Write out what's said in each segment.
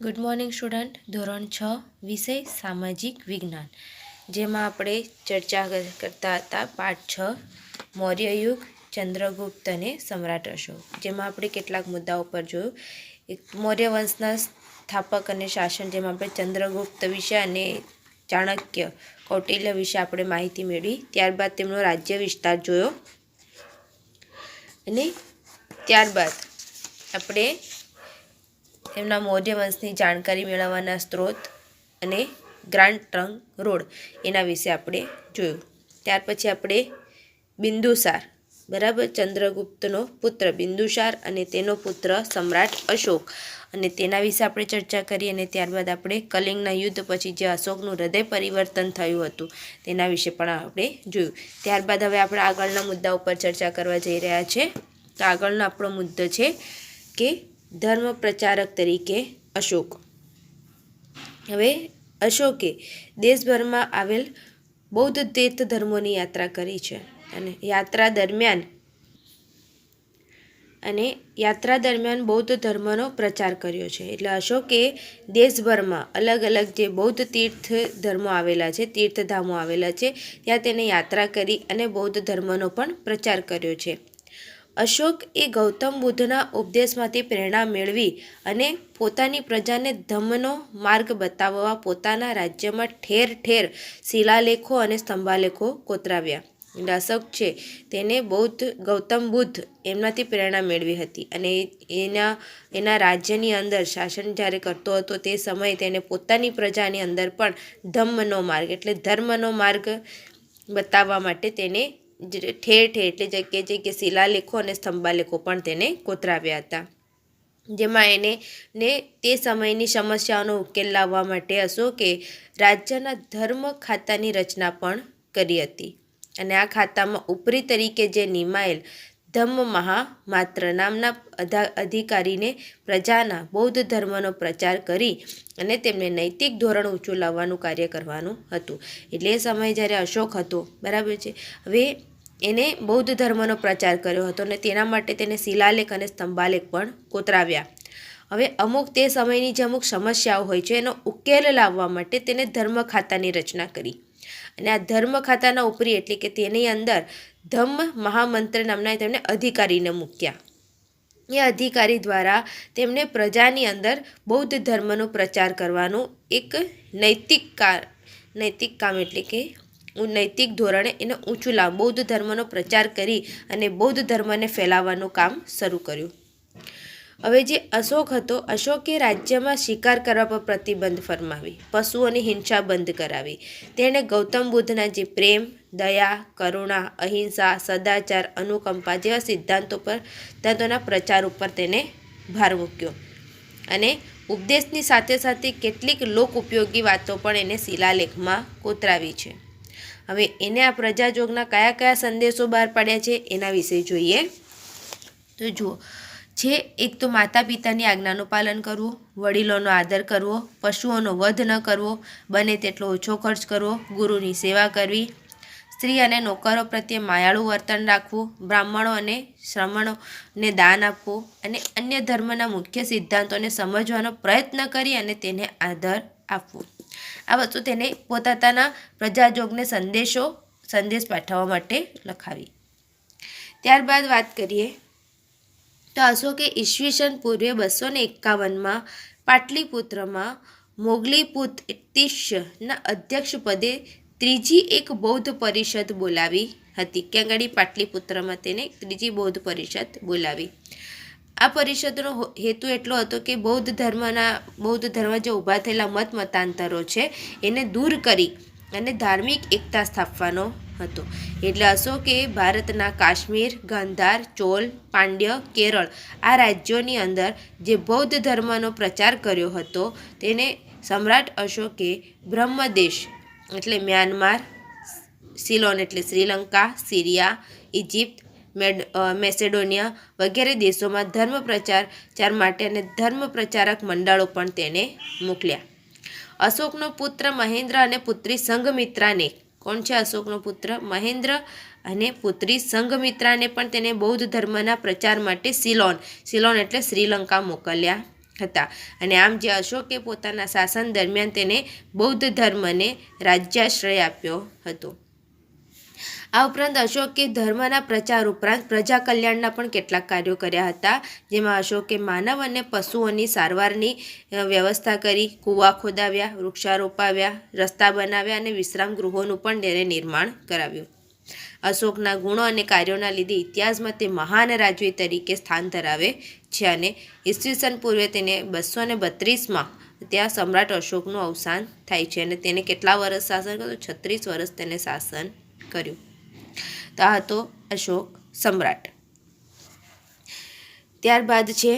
Good morning student. ધોરણ 6 વિષય સામાજિક વિજ્ઞાન, જેમાં આપણે ચર્ચા કરતા હતા પાઠ 6 મૌર્ય યુગ, ચંદ્રગુપ્ત અને સમ્રાટ અશોક, જેમાં આપણે કેટલાક મુદ્દાઓ પર જોયું. એક મૌર્ય વંશના સ્થાપક અને શાસન, જેમાં આપણે ચંદ્રગુપ્ત વિશે અને ચાણક્ય કૌટિલ્ય વિશે આપણે માહિતી મેળવી. ત્યારબાદ તેમનો રાજ્ય વિસ્તાર જોયો અને ત્યારબાદ આપણે તેમના મૌર્ય વંશની જાણકારી મેળવવાના સ્ત્રોત અને ગ્રાન્ડ ટ્રંક રોડ એના વિશે આપણે જોયું. ત્યાર પછી આપણે બિંદુસાર, બરાબર, ચંદ્રગુપ્તનો પુત્ર બિંદુસાર અને તેનો પુત્ર સમ્રાટ અશોક, અને તેના વિશે આપણે ચર્ચા કરી. અને ત્યારબાદ આપણે કલિંગના યુદ્ધ પછી જે અશોકનું હૃદય પરિવર્તન થયું હતું તેના વિશે પણ આપણે જોયું. ત્યારબાદ હવે આપણે આગળના મુદ્દા ઉપર ચર્ચા કરવા જઈ રહ્યા છે. તો આગળનો આપણો મુદ્દો છે કે ધર્મ પ્રચારક તરીકે અશોક. હવે અશોકે દેશભરમાં આવેલ બૌદ્ધ તીર્થ ધર્મોની યાત્રા કરી છે અને યાત્રા દરમિયાન બૌદ્ધ ધર્મનો પ્રચાર કર્યો છે. એટલે અશોકે દેશભરમાં અલગ અલગ જે બૌદ્ધ તીર્થ ધર્મો આવેલા છે, તીર્થધામો આવેલા છે, ત્યાં તેને યાત્રા કરી અને બૌદ્ધ ધર્મનો પણ પ્રચાર કર્યો છે. અશોક એ ગૌતમ બુદ્ધના ઉપદેશમાંથી પ્રેરણા મેળવી અને પોતાની પ્રજાને ધમ્મનો માર્ગ બતાવવા પોતાના રાજ્યમાં ઠેર ઠેર શિલાલેખો અને સ્તંભાલેખો કોતરાવ્યા. એટલે અશોક છે તેને ગૌતમ બુદ્ધ એમનાથી પ્રેરણા મેળવી હતી અને એના રાજ્યની અંદર શાસન જ્યારે કરતો હતો તે સમયે તેને પોતાની પ્રજાની અંદર પણ ધમ્મનો માર્ગ એટલે ધર્મનો માર્ગ બતાવવા માટે તેને ઠેર ઠેર એટલે જગ્યાએ જગ્યાએ શિલાલેખો અને સ્તંભાલેખો પણ તેને કોતરાવ્યા હતા. જેમાં તે સમયની સમસ્યાઓનો ઉકેલ લાવવા માટે અશોકે રાજ્યના ધર્મ ખાતાની રચના પણ કરી હતી. અને આ ખાતામાં ઉપરી તરીકે જે નિમાયેલ ધમ્મ મહામાત્ર નામના અધિકારીને પ્રજાના બૌદ્ધ ધર્મનો પ્રચાર કરી અને તેમને નૈતિક ધોરણ ઊંચું લાવવાનું કાર્ય કરવાનું હતું. એટલે એ સમયે જ્યારે અશોક હતો, બરાબર છે, હવે એને બૌદ્ધ ધર્મનો પ્રચાર કર્યો હતો અને તેના માટે તેને શિલાલેખ અને સ્તંભાલેખ પણ કોતરાવ્યા. હવે તે સમયની જે અમુક સમસ્યાઓ હોય છે એનો ઉકેલ લાવવા માટે તેને ધર્મ ખાતાની રચના કરી. અને આ ધર્મ ખાતાના ઉપરી એટલે કે તેની અંદર ધમ્મ મહામંત્ર નામના તેમને અધિકારીને મૂક્યા. એ અધિકારી દ્વારા તેમને પ્રજાની અંદર બૌદ્ધ ધર્મનો પ્રચાર કરવાનું એક નૈતિક કામ એટલે કે નૈતિક ધોરણે એને ઊંચું બૌદ્ધ ધર્મનો પ્રચાર કરી અને બૌદ્ધ ધર્મને ફેલાવવાનું કામ શરૂ કર્યું. હવે જે અશોક હતો, અશોકે રાજ્યમાં શિકાર કરવા પર પ્રતિબંધ ફરમાવી, પશુઓની હિંસા બંધ કરાવી. તેણે ગૌતમ બુદ્ધના જે પ્રેમ, દયા, કરુણા, અહિંસા, સદાચાર, અનુકંપા જેવા સિદ્ધાંતોના પ્રચાર ઉપર તેને ભાર મૂક્યો. અને ઉપદેશની સાથે સાથે કેટલીક લોક ઉપયોગી વાતો પણ એને શિલાલેખમાં કોતરાવી છે. હવે એને આ પ્રજાજોગના કયા કયા સંદેશો બહાર પાડ્યા છે એના વિશે જોઈએ. તો જુઓ છે, એક તો માતા પિતાની આજ્ઞાનું પાલન કરવું, વડીલોનો આદર કરવો, પશુઓનો વધ ન કરવો, બને તેટલો ઓછો ખર્ચ કરવો, ગુરુની સેવા કરવી, સ્ત્રી અને નોકરો પ્રત્યે માયાળું વર્તન રાખવું, બ્રાહ્મણો અને શ્રમણોને દાન આપવું અને અન્ય ધર્મના મુખ્ય સિદ્ધાંતોને સમજવાનો પ્રયત્ન કરી અને તેને આદર આપવો. આ વસ્તુ તેને પોતાના પ્રજાજોગને સંદેશ પાઠવવા માટે લખાવી. ત્યારબાદ વાત કરીએ તો અશોકે ઈસવીસન પૂર્વે 251માં પાટલીપુત્રમાં મોગલીપુત તીર્થના અધ્યક્ષ પદે ત્રીજી એક બૌદ્ધ પરિષદ બોલાવી હતી. ક્યાં આગળ? પાટલીપુત્રમાં તેને ત્રીજી બૌદ્ધ પરિષદ બોલાવી. આ પરિષદનો હેતુ એટલો હતો કે બૌદ્ધ ધર્મ જે ઊભા થયેલા મતાંતરો છે એને દૂર કરી અને ધાર્મિક એકતા સ્થાપવાનો હતો. એટલે અશોકે ભારતના કાશ્મીર, ગાંધાર, ચોલ, પાંડ્ય, કેરળ આ રાજ્યોની અંદર જે બૌદ્ધ ધર્મનો પ્રચાર કર્યો હતો તેને સમ્રાટ અશોકે બ્રહ્મદેશ એટલે મ્યાનમાર, સિલોન એટલે શ્રીલંકા, સિરિયા, ઇજિપ્ત, મેસેડોનિયા વગેરે દેશોમાં ધર્મ પ્રચાર માટે અને ધર્મ પ્રચારક મંડળો પણ તેને મોકલ્યા. અશોકનો પુત્ર મહેન્દ્ર અને પુત્રી સંઘમિત્રાને, કોણ છે અશોકનો પુત્ર? મહેન્દ્ર અને પુત્રી સંઘમિત્રાને પણ તેને બૌદ્ધ ધર્મના પ્રચાર માટે સિલોન એટલે શ્રીલંકા મોકલ્યા હતા. અને આમ જે અશોકે પોતાના શાસન દરમિયાન તેને બૌદ્ધ ધર્મને રાજ્યાશ્રય આપ્યો હતો. આ ઉપરાંત અશોકે ધર્મના પ્રચાર ઉપરાંત પ્રજા કલ્યાણના પણ કેટલાક કાર્યો કર્યા હતા, જેમાં અશોકે માનવ અને પશુઓની સારવારની વ્યવસ્થા કરી, કૂવા ખોદાવ્યા, વૃક્ષારોપાવ્યા, રસ્તા બનાવ્યા અને વિશ્રામ ગૃહોનું પણ તેને નિર્માણ કરાવ્યું. અશોકના ગુણો અને કાર્યોના લીધે ઇતિહાસમાં તે મહાન રાજવી તરીકે સ્થાન ધરાવે છે અને ઈસવીસન પૂર્વે તેને 232માં ત્યાં સમ્રાટ અશોકનું અવસાન થાય છે અને તેને કેટલા વર્ષ શાસન કર્યું? 36 વર્ષ તેને શાસન કર્યું. તો આ હતો અશોક સમ્રાટ. ત્યારબાદ છે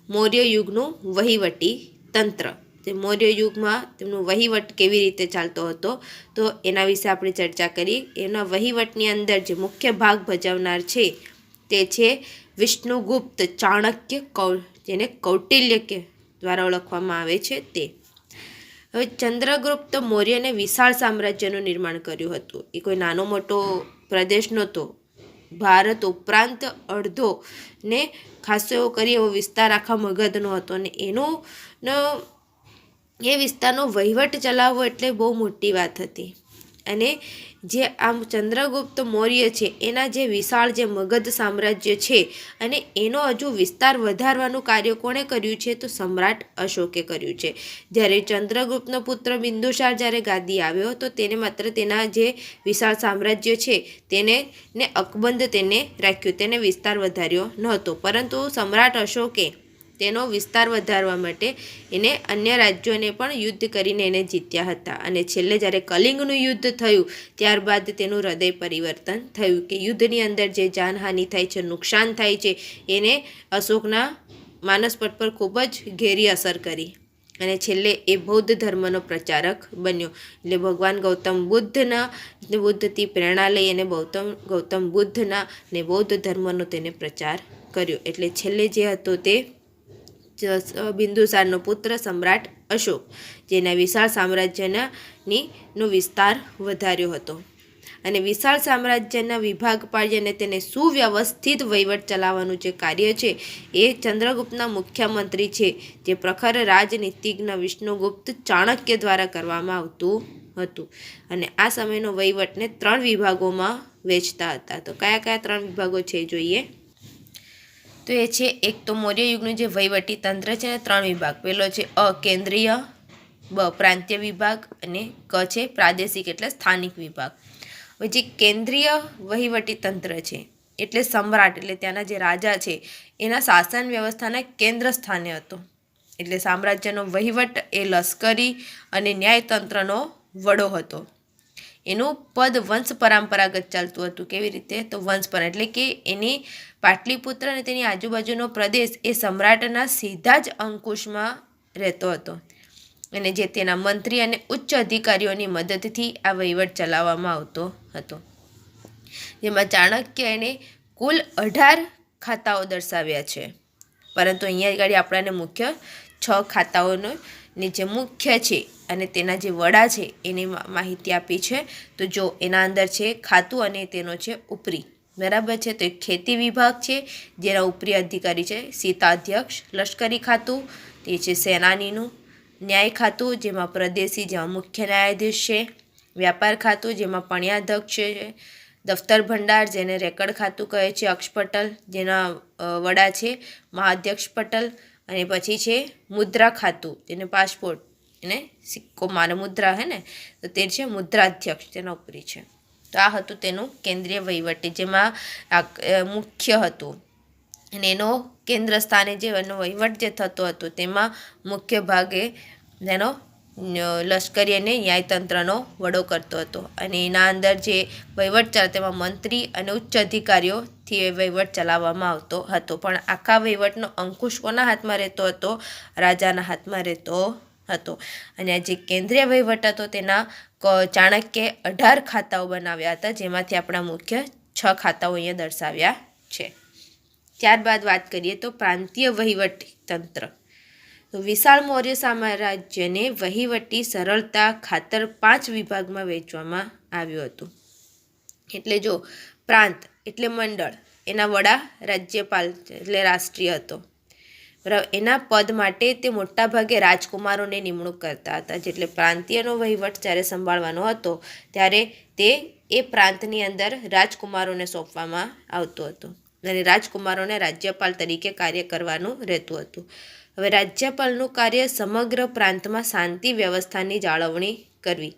મૌર્ય યુગનું વહીવટી તંત્ર. તે મૌર્ય યુગમાં તેમનો વહીવટ કેવી રીતે ચાલતો હતો તો એના વિશે આપણે ચર્ચા કરી. એના વહીવટની અંદર જે મુખ્ય ભાગ ભજવનાર છે તે છે વિષ્ણુગુપ્ત ચાણક્ય, જેને કૌટિલ્ય દ્વારા ઓળખવામાં આવે છે તે. હવે ચંદ્રગુપ્ત મૌર્યને વિશાળ સામ્રાજ્યનું નિર્માણ કર્યું હતું. એ કોઈ નાનો મોટો પ્રદેશ નહોતો. ભારત ઉપરાંત અડધો ને ખાસો એવો કરી એવો વિસ્તાર આખા મગધનો હતો અને એ વિસ્તારનો વહીવટ ચલાવવો એટલે બહુ મોટી વાત હતી. અને જે આમ ચંદ્રગુપ્ત મૌર્ય છે એના જે વિશાળ જે મગધ સામ્રાજ્ય છે અને એનો હજુ વિસ્તાર વધારવાનું કાર્ય કોણે કર્યું છે તો સમ્રાટ અશોકે કર્યું છે. જ્યારે ચંદ્રગુપ્તનો પુત્ર બિંદુસાર જ્યારે ગાદી આવ્યો તો તેને માત્ર તેના જે વિશાળ સામ્રાજ્ય છે તેને અકબંધ તેને રાખ્યું, તેને વિસ્તાર વધાર્યો નહોતો. પરંતુ સમ્રાટ અશોકે તેનો વિસ્તાર વધારવા માટે એને અન્ય રાજ્યોને પણ યુદ્ધ કરીને એને જીત્યા હતા. અને છેલ્લે જ્યારે કલિંગનું યુદ્ધ થયું ત્યારબાદ તેનું હૃદય પરિવર્તન થયું કે યુદ્ધની અંદર જે જાનહાનિ થાય છે, નુકસાન થાય છે, એને અશોકના માનસપટ પર ખૂબ જ ઘેરી અસર કરી અને છેલ્લે એ બૌદ્ધ ધર્મનો પ્રચારક બન્યો. એટલે ભગવાન ગૌતમ બુદ્ધથી પ્રેરણા લઈ અને ગૌતમ બુદ્ધના ને બૌદ્ધ ધર્મનો તેને પ્રચાર કર્યો. એટલે છેલ્લે જે હતો તે બિંદુસારનો પુત્ર સમ્રાટ અશોક, જેના વિશાળ સામ્રાજ્યનો વિસ્તાર વધાર્યો હતો. અને વિશાળ સામ્રાજ્યના વિભાગ પાડી અને તેને સુવ્યવસ્થિત વહીવટ ચલાવવાનું જે કાર્ય છે એ ચંદ્રગુપ્તના મુખ્યમંત્રી છે જે પ્રખર રાજનીતિજ્ઞ વિષ્ણુગુપ્ત ચાણક્ય દ્વારા કરવામાં આવતું હતું. અને આ સમયનો વહીવટને 3 વિભાગોમાં વહેંચતા હતા. તો કયા કયા 3 વિભાગો છે જોઈએ તો એ છે, એક તો મૌર્ય યુગનું જે વહીવટી તંત્ર છે ને 3 વિભાગ. પહેલો છે અ કેન્દ્રીય, બ પ્રાંતીય વિભાગ અને ક છે પ્રાદેશિક એટલે સ્થાનિક વિભાગ. હવે જે કેન્દ્રીય વહીવટી તંત્ર છે એટલે સમ્રાટ એટલે ત્યાંના જે રાજા છે એના શાસન વ્યવસ્થાના કેન્દ્ર સ્થાને હતો. એટલે સામ્રાજ્યનો વહીવટ એ લશ્કરી અને ન્યાયતંત્રનો વડો હતો. એનું પદ વંશ પરંપરાગત ચાલતું હતું. કેવી રીતે તો વંશપર એટલે કે એની પાટલીપુત્ર અને તેની આજુબાજુનો પ્રદેશ એ સમ્રાટના સીધા જ અંકુશમાં રહેતો હતો અને જે તેના મંત્રી અને ઉચ્ચ અધિકારીઓની મદદથી આ વહીવટ ચલાવવામાં આવતો હતો. જેમાં ચાણક્ય એને કુલ 18 ખાતાઓ દર્શાવ્યા છે, પરંતુ અહીંયા આગળ આપણાને મુખ્ય 6 ખાતાઓનો જે મુખ્ય છે અને તેના જે વડા છે એની માહિતી આપી છે. તો જો એના અંદર છે ખાતું અને તેનો છે ઉપરી, બરાબર છે. તો એક ખેતી વિભાગ છે જેના ઉપરી અધિકારી છે સીતાધ્યક્ષ, લશ્કરી ખાતું તે છે સેનાનીનું, ન્યાય ખાતું જેમાં પ્રદેશી જેમાં મુખ્ય ન્યાયાધીશ છે, વ્યાપાર ખાતું જેમાં પણ્યાધ્યક્ષ છે, દફતર ભંડાર જેને રેકર્ડ ખાતું કહે છે અક્ષપટલ જેના વડા છે મહાધ્યક્ષ પટલ, અને પછી છે મુદ્રા ખાતું જેને પાસપોર્ટ એને સિક્કો માને મુદ્રા હે ને તો તે છે મુદ્રાધ્યક્ષ તેના ઉપરી છે. તો આ હતું તેનું કેન્દ્રીય વહીવટી જેમાં મુખ્ય હતું અને એનો કેન્દ્ર સ્થાને જે એનો વહીવટ જે થતો હતો તેમાં મુખ્ય ભાગે તેનો લશ્કરી અને ન્યાયતંત્રનો વડો કરતો હતો. અને એના અંદર જે વહીવટ ચાલે તેમાં મંત્રી અને ઉચ્ચ અધિકારીઓથી એ વહીવટ ચલાવવામાં આવતો હતો. પણ આખા વહીવટનો અંકુશ કોના હાથમાં રહેતો હતો? રાજાના હાથમાં રહેતો હતો. અને જે કેન્દ્રીય વહીવટ હતો તેના ચાણક્યે 18 ખાતાઓ બનાવ્યા હતા, જેમાંથી આપણા મુખ્ય 6 ખાતાઓ અહીંયા દર્શાવ્યા છે. ત્યારબાદ વાત કરીએ તો પ્રાંતીય વહીવટી તંત્ર. તો વિશાળ મૌર્ય સામ્રાજ્યને વહીવટી સરળતા ખાતર 5 વિભાગમાં વહેંચવામાં આવ્યું હતું. એટલે જો પ્રાંત એટલે મંડળ, એના વડા રાજ્યપાલ એટલે રાષ્ટ્રીય હતો. બરાબર, એના પદ માટે તે મોટાભાગે રાજકુમારોને નિમણૂક કરતા હતા. જેટલે પ્રાંતીયનો વહીવટ જ્યારે સંભાળવાનો હતો ત્યારે તે એ પ્રાંતની અંદર રાજકુમારોને સોંપવામાં આવતો હતો અને રાજકુમારોને રાજ્યપાલ તરીકે કાર્ય કરવાનું રહેતું હતું. હવે રાજ્યપાલનું કાર્ય સમગ્ર પ્રાંતમાં શાંતિ વ્યવસ્થાની જાળવણી કરવી,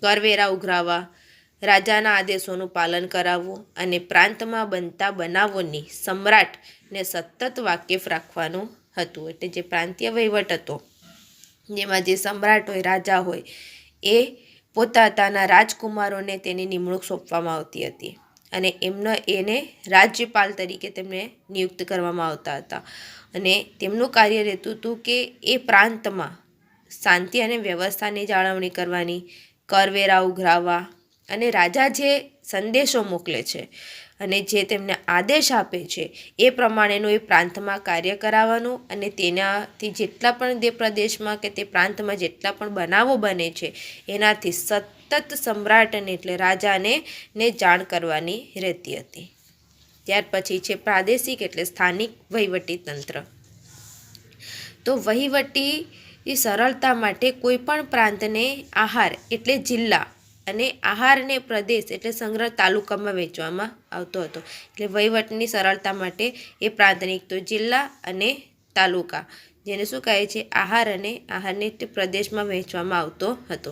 કરવેરા ઉઘરાવવા, રાજાના આદેશોનું પાલન કરાવવું અને પ્રાંતમાં બનતા બનાવોની સમ્રાટને સતત વાકેફ રાખવાનું હતું. એટલે જે પ્રાંતીય વહીવટ હતો જેમાં જે સમ્રાટ હોય, રાજા હોય, એ પોતાના રાજકુમારોને તેની નિમણૂક સોંપવામાં આવતી હતી અને એને રાજ્યપાલ તરીકે તેમને નિયુક્ત કરવામાં આવતા હતા અને તેમનું કાર્ય રહેતું હતું કે એ પ્રાંતમાં શાંતિ અને વ્યવસ્થાની જાળવણી કરવાની, કરવેરા ઉઘરાવવા અને રાજા જે સંદેશો મોકલે છે અને જે તેમને આદેશ આપે છે એ પ્રમાણેનું એ પ્રાંતમાં કાર્ય કરાવવાનું અને તેનાથી જેટલા પણ તે પ્રદેશમાં કે તે પ્રાંતમાં જેટલા પણ બનાવો બને છે એનાથી સતત સમ્રાટને એટલે રાજાને જાણ કરવાની રહેતી હતી. ત્યાર પછી છે પ્રાદેશિક એટલે સ્થાનિક વહીવટી તંત્ર. તો વહીવટી સરળતા માટે કોઈ પણ પ્રાંતને આહાર એટલે જિલ્લા અને આહારને પ્રદેશ એટલે સંગ્રહ તાલુકામાં વહેંચવામાં આવતો હતો. એટલે વહીવટની સરળતા માટે એ પ્રાંતને એક તો જિલ્લા અને તાલુકા, જેને શું કહે છે, આહાર અને આહારને પ્રદેશમાં વહેંચવામાં આવતો હતો.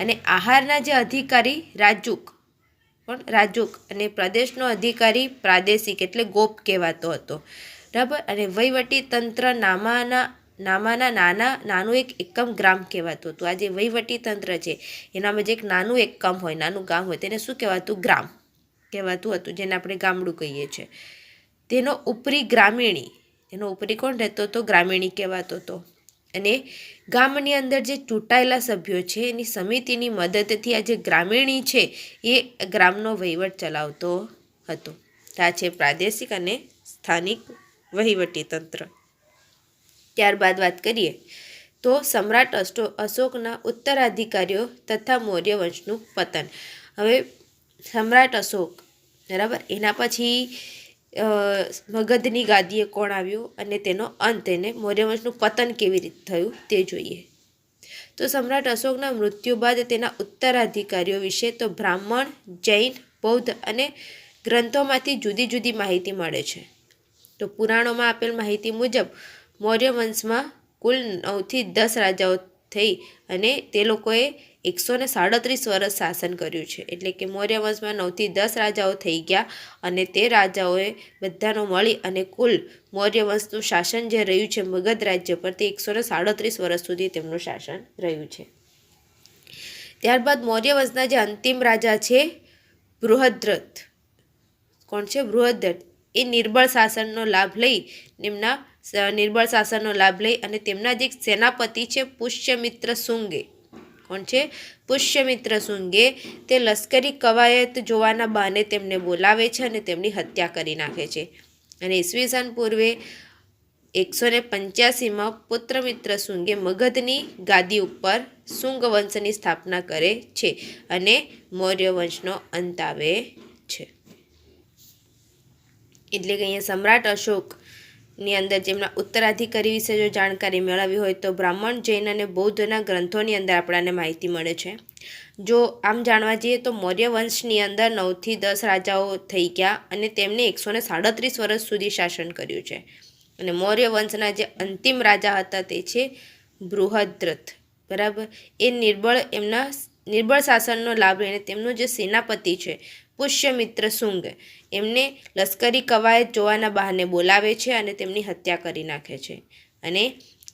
અને આહારના જે અધિકારી રાજુક અને પ્રદેશનો અધિકારી પ્રાદેશિક એટલે ગોપ કહેવાતો હતો. બરાબર, અને વહીવટી તંત્ર નાનું એક એકમ ગ્રામ કહેવાતું હતું. આ જે વહીવટી તંત્ર છે એનામાં જે એક નાનું એકમ હોય, નાનું ગામ હોય, તેને શું કહેવાતું, ગ્રામ કહેવાતું હતું, જેને આપણે ગામડું કહીએ છીએ. તેનો ઉપરી ગ્રામીણી, એનો ઉપરી કોણ રહેતો હતો, ગ્રામીણી કહેવાતો હતો. અને ગામની અંદર જે ચૂંટાયેલા સભ્યો છે એની સમિતિની મદદથી આ જે ગ્રામીણી છે એ ગ્રામનો વહીવટ ચલાવતો હતો. આ છે પ્રાદેશિક અને સ્થાનિક વહીવટી તંત્ર. ત્યારબાદ વાત કરીએ તો સમ્રાટ અશોકના ઉત્તરાધિકારીઓ તથા મૌર્ય વંશનું પતન. હવે સમ્રાટ અશોક, બરાબર, એના પછી મગધની ગાદીએ કોણ આવ્યું અને તેનો અંત, એને મૌર્ય વંશનું પતન કેવી રીતે થયું તે જોઈએ. તો સમ્રાટ અશોકના મૃત્યુ બાદ તેના ઉત્તરાધિકારીઓ વિશે તો બ્રાહ્મણ, જૈન, બૌદ્ધ અને ગ્રંથોમાંથી જુદી જુદી માહિતી મળે છે. તો પુરાણોમાં આપેલ માહિતી મુજબ મૌર્ય વંશમાં કુલ 9થી 10 રાજાઓ થઈ અને તે લોકોએ 137 વર્ષ શાસન કર્યું છે. એટલે કે મૌર્ય વંશમાં 9થી 10 રાજાઓ થઈ ગયા અને તે રાજાઓએ બધાનો મળી અને કુલ મૌર્ય વંશનું શાસન જે રહ્યું છે મગધ રાજ્ય પર, તે 137 વર્ષ સુધી તેમનું શાસન રહ્યું છે. ત્યારબાદ મૌર્ય વંશના જે અંતિમ રાજા છે બૃહદ્રથ, કોણ છે, બૃહદ્રથ, એ નિર્બળ શાસનનો લાભ લઈ અને તેમના જે સેનાપતિ છે પુષ્યમિત્ર શુંગે, કોણ છે, પુષ્યમિત્ર શુંગે, તે લશ્કરી કવાયત જોવાના બહાને તેમને બોલાવે છે અને તેમની હત્યા કરી નાખે છે. અને ઈસવીસન પૂર્વે 185માં પુત્રમિત્ર શુંગે મગધની ગાદી ઉપર શુંગ વંશની સ્થાપના કરે છે અને મૌર્ય વંશનો અંત આવે છે. એટલે કે અહીંયા સમ્રાટ અશોકની અંદર જેમના ઉત્તરાધિકારી વિશે જો જાણકારી મેળવવી હોય તો બ્રાહ્મણ, જૈન અને બૌદ્ધના ગ્રંથોની અંદર આપણને માહિતી મળે છે. જો આમ જાણવા જઈએ તો મૌર્ય વંશની અંદર 9થી 10 રાજાઓ થઈ ગયા અને તેમને 137 વર્ષ સુધી શાસન કર્યું છે. અને મૌર્ય વંશના જે અંતિમ રાજા હતા તે છે બૃહદ્રથ, બરાબર. એ નિર્બળ શાસનનો લાભ લઈને તેમનો જે સેનાપતિ છે પુષ્યમિત્ર શુંગ, એમને લશ્કરી કવાયત જોવાના બહાને બોલાવે છે અને તેમની હત્યા કરી નાખે છે. અને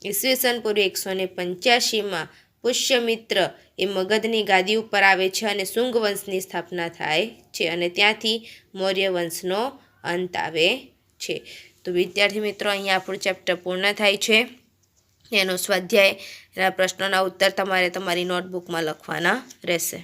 ઈસવીસન પૂર્વે 185માં પુષ્યમિત્ર એ મગધની ગાદી ઉપર આવે છે અને શુંગ વંશની સ્થાપના થાય છે અને ત્યાંથી મૌર્ય વંશનો અંત આવે છે. તો વિદ્યાર્થી મિત્રો, અહીંયા આપણું ચેપ્ટર પૂર્ણ થાય છે. એનો સ્વાધ્યાય, એના પ્રશ્નોના ઉત્તર તમારે તમારી નોટબુકમાં લખવાના રહેશે.